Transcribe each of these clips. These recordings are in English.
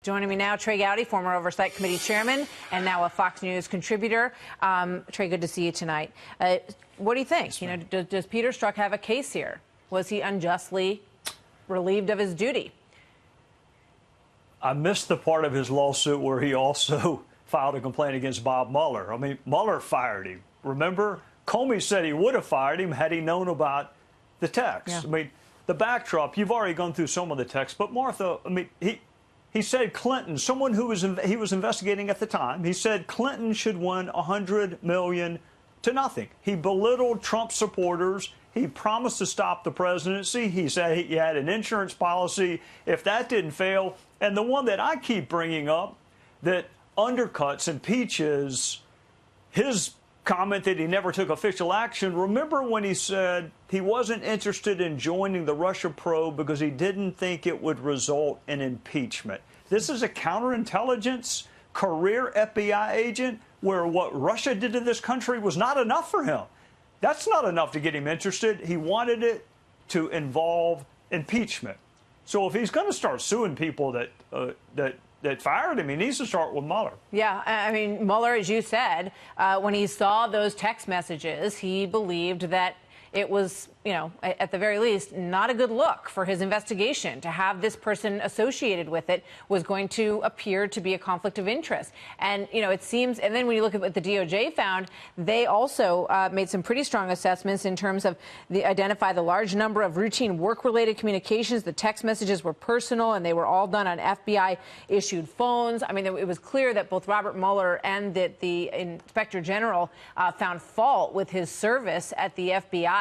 Joining me now, Trey Gowdy, former Oversight Committee chairman and now a Fox News contributor. Trey, good to see you tonight. What do you think? Does Peter Strzok have a case here? Was he unjustly relieved of his duty? I missed the part of his lawsuit where he also filed a complaint against Bob Mueller. I mean, Mueller fired him. Remember? Comey said he would have fired him had he known about the text. Yeah. I mean, the backdrop, you've already gone through some of the text, but Martha, I mean, he said Clinton, someone who he was investigating at the time, he said Clinton should win $100 million to nothing. He belittled Trump supporters. He promised to stop the presidency. He said he had an insurance policy if that didn't fail. And the one that I keep bringing up that undercuts, impeaches his comment that he never took official action. Remember when he said he wasn't interested in joining the Russia probe because he didn't think it would result in impeachment? This is a counterintelligence career FBI agent where what Russia did to this country was not enough for him. That's not enough to get him interested. He wanted it to involve impeachment. So if he's going to start suing people that fired him, he needs to start with Mueller. Yeah, I mean, Mueller, as you said, when he saw those text messages, he believed that it was, at the very least, not a good look for his investigation. To have this person associated with it was going to appear to be a conflict of interest. And, it seems, and then when you look at what the DOJ found, they also made some pretty strong assessments in terms of identify the large number of routine work-related communications. The text messages were personal, and they were all done on FBI-issued phones. I mean, it was clear that both Robert Mueller and the Inspector General found fault with his service at the FBI.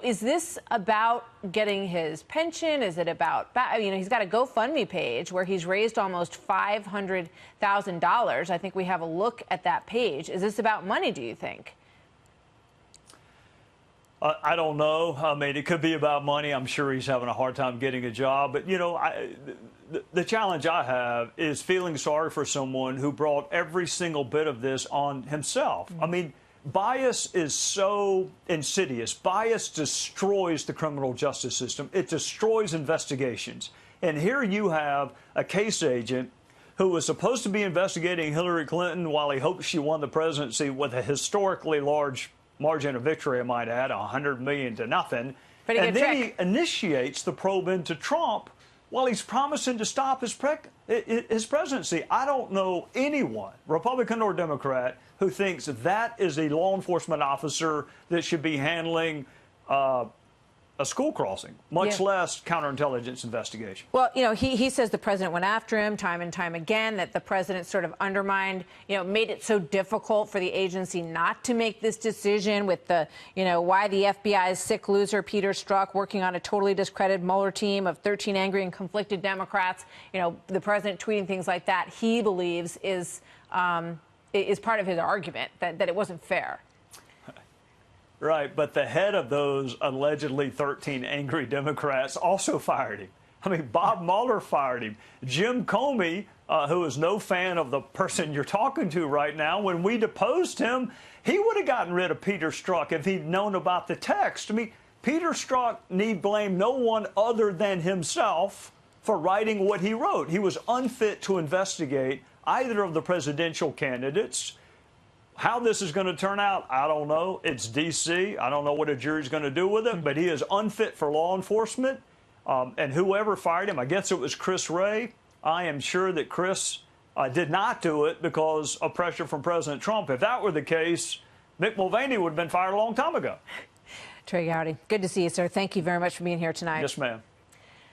Is this about getting his pension? Is it about, he's got a GoFundMe page where he's raised almost $500,000. I think we have a look at that page. Is this about money, do you think? I don't know. I mean, it could be about money. I'm sure he's having a hard time getting a job. But, the challenge I have is feeling sorry for someone who brought every single bit of this on himself. I mean, bias is so insidious. Bias destroys the criminal justice system. It destroys investigations. And here you have a case agent who was supposed to be investigating Hillary Clinton while he hoped she won the presidency with a historically large margin of victory, I might add, $100 million to nothing. And then he initiates the probe into Trump while he's promising to stop his presidency. I don't know anyone, Republican or Democrat, who thinks that is a law enforcement officer that should be handling a school crossing, much less counterintelligence investigation. Well, he says the president went after him time and time again, that the president sort of undermined, made it so difficult for the agency not to make this decision with the, why the FBI's sick loser, Peter Strzok, working on a totally discredited Mueller team of 13 angry and conflicted Democrats. The president tweeting things like that, he believes is part of his argument that it wasn't fair. Right, but the head of those allegedly 13 angry Democrats also fired him. I mean, Bob Mueller fired him. Jim Comey, who is no fan of the person you're talking to right now, when we deposed him, he would have gotten rid of Peter Strzok if he'd known about the text. I mean, Peter Strzok need blame no one other than himself for writing what he wrote. He was unfit to investigate either of the presidential candidates. How this is going to turn out, I don't know. It's D.C. I don't know what a jury's going to do with it, but he is unfit for law enforcement. And whoever fired him, I guess it was Chris Wray. I am sure that Chris did not do it because of pressure from President Trump. If that were the case, Mick Mulvaney would have been fired a long time ago. Trey Gowdy, good to see you, sir. Thank you very much for being here tonight. Yes, ma'am.